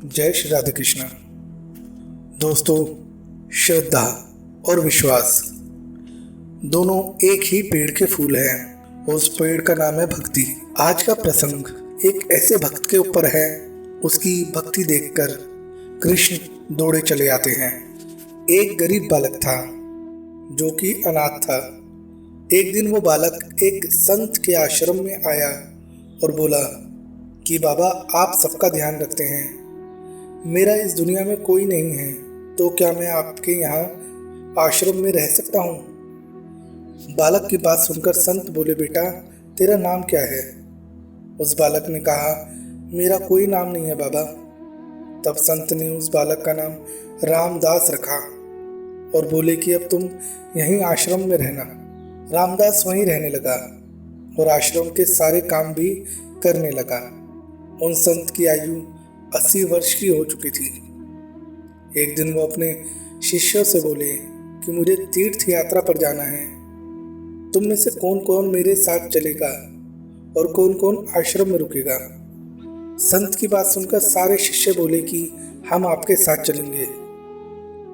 जय श्री राधे कृष्ण। दोस्तों, श्रद्धा और विश्वास दोनों एक ही पेड़ के फूल हैं। उस पेड़ का नाम है भक्ति। आज का प्रसंग एक ऐसे भक्त के ऊपर है। उसकी भक्ति देखकर कृष्ण दौड़े चले आते हैं। एक गरीब बालक था जो कि अनाथ था। एक दिन वो बालक एक संत के आश्रम में आया और बोला कि बाबा, आप सबका ध्यान रखते हैं, मेरा इस दुनिया में कोई नहीं है, तो क्या मैं आपके यहाँ आश्रम में रह सकता हूँ? बालक की बात सुनकर संत बोले, बेटा तेरा नाम क्या है? उस बालक ने कहा, मेरा कोई नाम नहीं है बाबा। तब संत ने उस बालक का नाम रामदास रखा और बोले कि अब तुम यहीं आश्रम में रहना। रामदास वहीं रहने लगा और आश्रम के सारे काम भी करने लगा। उन संत की आयु 80 वर्ष की हो चुकी थी। एक दिन वो अपने शिष्यों से बोले कि मुझे तीर्थ यात्रा पर जाना है, तुम में से कौन कौन मेरे साथ चलेगा और कौन कौन आश्रम में रुकेगा? संत की बात सुनकर सारे शिष्य बोले कि हम आपके साथ चलेंगे,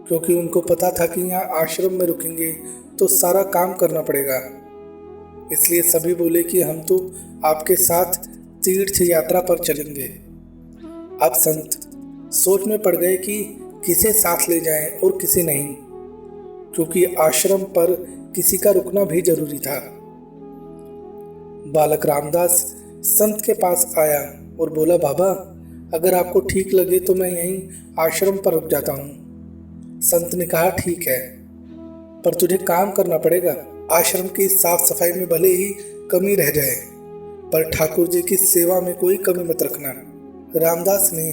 क्योंकि उनको पता था कि यहाँ आश्रम में रुकेंगे तो सारा काम करना पड़ेगा। इसलिए सभी बोले कि हम तो आपके साथ तीर्थ यात्रा पर चलेंगे। अब संत सोच में पड़ गए कि किसे साथ ले जाएं और किसे नहीं, क्योंकि आश्रम पर किसी का रुकना भी जरूरी था। बालक रामदास संत के पास आया और बोला, बाबा अगर आपको ठीक लगे तो मैं यहीं आश्रम पर रुक जाता हूँ। संत ने कहा, ठीक है, पर तुझे काम करना पड़ेगा। आश्रम की साफ सफाई में भले ही कमी रह जाए, पर ठाकुर जी की सेवा में कोई कमी मत रखना। रामदास ने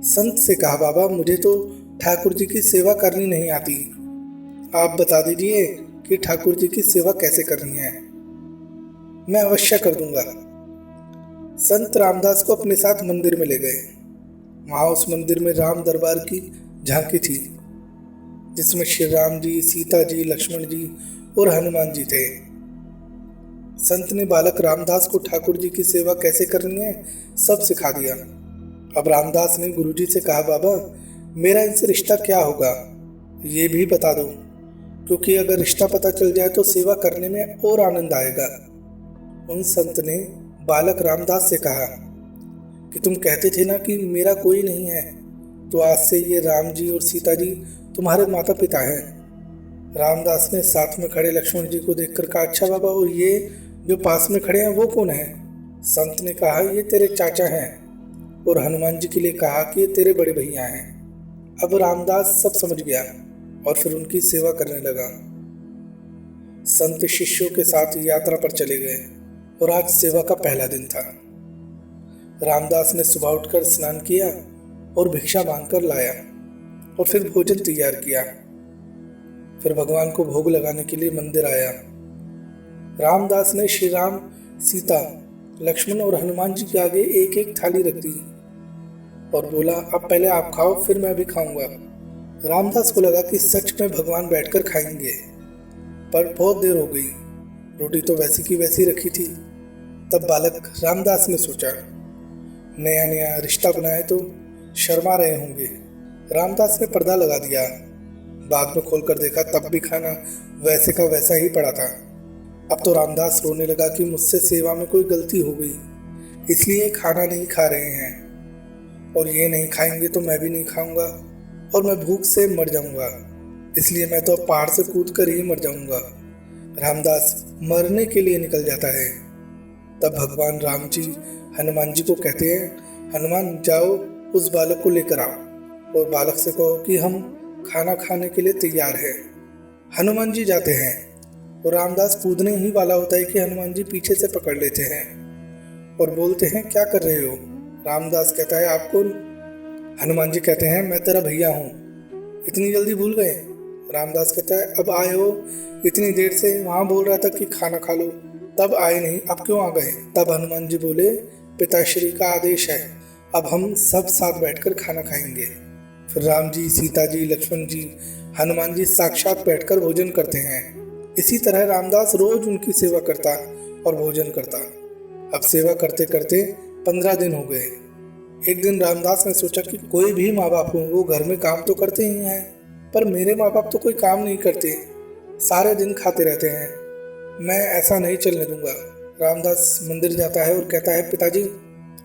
संत से कहा, बाबा मुझे तो ठाकुर जी की सेवा करनी नहीं आती, आप बता दीजिए कि ठाकुर जी की सेवा कैसे करनी है, मैं अवश्य कर दूंगा। संत रामदास को अपने साथ मंदिर में ले गए। वहां उस मंदिर में राम दरबार की झांकी थी, जिसमें श्री राम जी, सीता जी, लक्ष्मण जी और हनुमान जी थे। संत ने बालक रामदास को ठाकुर जी की सेवा कैसे करनी है सब सिखा दिया। अब रामदास ने गुरुजी से कहा, बाबा मेरा इनसे रिश्ता क्या होगा ये भी बता दो, क्योंकि अगर रिश्ता पता चल जाए तो सेवा करने में और आनंद आएगा। उन संत ने बालक रामदास से कहा कि तुम कहते थे ना कि मेरा कोई नहीं है, तो आज से ये राम जी और सीता जी तुम्हारे माता पिता हैं। रामदास ने साथ में खड़े लक्ष्मण जी को देखकर कहा, अच्छा बाबा, और ये जो पास में खड़े हैं वो कौन है? संत ने कहा, ये तेरे चाचा हैं, और हनुमान जी के लिए कहा कि ये तेरे बड़े भैया हैं। अब रामदास सब समझ गया और फिर उनकी सेवा करने लगा। संत शिष्यों के साथ यात्रा पर चले गए और आज सेवा का पहला दिन था। रामदास ने सुबह उठकर स्नान किया और भिक्षा मांगकर लाया और फिर भोजन तैयार किया। फिर भगवान को भोग लगाने के लिए मंदिर आया। रामदास ने श्री राम, सीता, लक्ष्मण और हनुमान जी के आगे एक एक थाली रख दी और बोला, अब पहले आप खाओ फिर मैं भी खाऊंगा। रामदास को लगा कि सच में भगवान बैठकर खाएंगे, पर बहुत देर हो गई, रोटी तो वैसी की वैसी रखी थी। तब बालक रामदास ने सोचा, नया नया रिश्ता बना है तो शर्मा रहे होंगे। रामदास ने पर्दा लगा दिया। बाद में खोलकर देखा तब भी खाना वैसे का वैसा ही पड़ा था। अब तो रामदास रोने लगा कि मुझसे सेवा में कोई गलती हो गई, इसलिए खाना नहीं खा रहे हैं, और ये नहीं खाएंगे तो मैं भी नहीं खाऊंगा और मैं भूख से मर जाऊंगा, इसलिए मैं तो अब पहाड़ से कूद कर ही मर जाऊंगा। रामदास मरने के लिए निकल जाता है। तब भगवान राम जी हनुमान जी को कहते हैं, हनुमान जाओ उस बालक को लेकर आओ और बालक से कहो कि हम खाना खाने के लिए तैयार हैं। हनुमान जी जाते हैं और रामदास कूदने ही वाला होता है कि हनुमान जी पीछे से पकड़ लेते हैं और बोलते हैं, क्या कर रहे हो? रामदास कहता है, आप कौन? हनुमान जी कहते हैं, मैं तेरा भैया हूँ, इतनी जल्दी भूल गए? रामदास कहता है, अब आए हो, इतनी देर से वहाँ बोल रहा था कि खाना खा लो, तब आए नहीं, अब क्यों आ गए? तब हनुमान जी बोले, पिताश्री का आदेश है, अब हम सब साथ बैठकर खाना खाएंगे। फिर राम जी, सीता जी, लक्ष्मण जी, हनुमान जी साक्षात बैठकर भोजन करते हैं। इसी तरह रामदास रोज उनकी सेवा करता और भोजन करता। अब सेवा करते करते 15 दिन हो गए। एक दिन रामदास ने सोचा कि कोई भी माँ बाप हो वो घर में काम तो करते ही हैं, पर मेरे माँ बाप तो कोई काम नहीं करते, सारे दिन खाते रहते हैं। मैं ऐसा नहीं चलने दूंगा। रामदास मंदिर जाता है और कहता है, पिताजी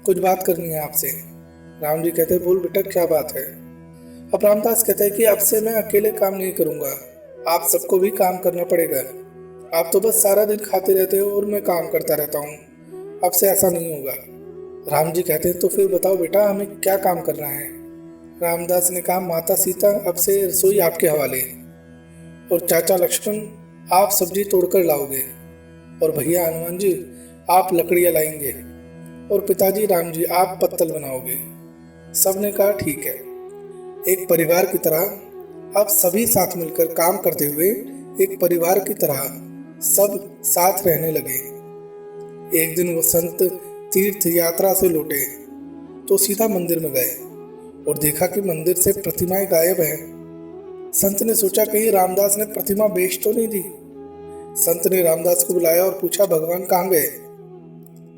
कुछ बात करनी है आपसे। राम जी कहते हैं, बोल बेटा क्या बात है। अब रामदास कहता है कि अब से मैं अकेले काम नहीं करूंगा, आप सबको भी काम करना पड़ेगा। आप तो बस सारा दिन खाते रहते हो और मैं काम करता रहता हूँ, अब से ऐसा नहीं होगा। राम जी कहते हैं, तो फिर बताओ बेटा हमें क्या काम करना है। रामदास ने कहा, माता सीता अब से रसोई आपके हवाले, और चाचा लक्ष्मण आप सब्जी तोड़कर लाओगे, और भैया हनुमान जी आप लकड़ियाँ लाएंगे, और पिताजी राम जी आप पत्तल बनाओगे। सबने कहा ठीक है। एक परिवार की तरह अब सभी साथ मिलकर काम करते हुए एक परिवार की तरह सब साथ रहने लगे। एक दिन वो संत तीर्थ यात्रा से लौटे तो सीधा मंदिर में गए और देखा कि मंदिर से प्रतिमाएं गायब हैं। संत ने सोचा कहीं रामदास ने प्रतिमा बेच तो नहीं दी। संत ने रामदास को बुलाया और पूछा, भगवान कहाँ गए।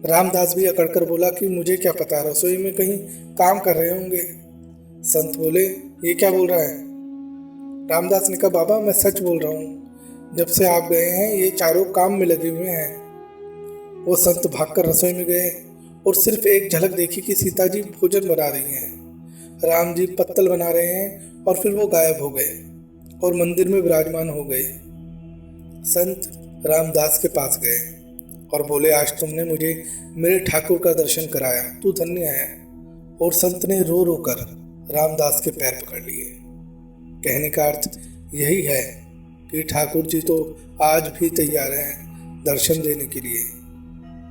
रामदास भी अकड़कर बोला कि मुझे क्या पता, रसोई में कहीं काम कर रहे होंगे। संत बोले, ये क्या बोल रहा है। रामदास ने कहा, बाबा मैं सच बोल रहा हूँ, जब से आप गए हैं ये चारों काम में लगे हुए हैं। वो संत भागकर रसोई में गए और सिर्फ एक झलक देखी कि सीता जी भोजन बना रही हैं, राम जी पत्तल बना रहे हैं, और फिर वो गायब हो गए और मंदिर में विराजमान हो गए। संत रामदास के पास गए और बोले, आज तुमने मुझे मेरे ठाकुर का दर्शन कराया, तू धन्य है। और संत ने रो रो कर रामदास के पैर पकड़ लिए। कहने का अर्थ यही है कि ठाकुर जी तो आज भी तैयार हैं दर्शन देने के लिए,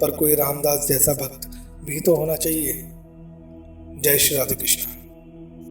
पर कोई रामदास जैसा भक्त भी तो होना चाहिए। जय श्री राधे कृष्ण।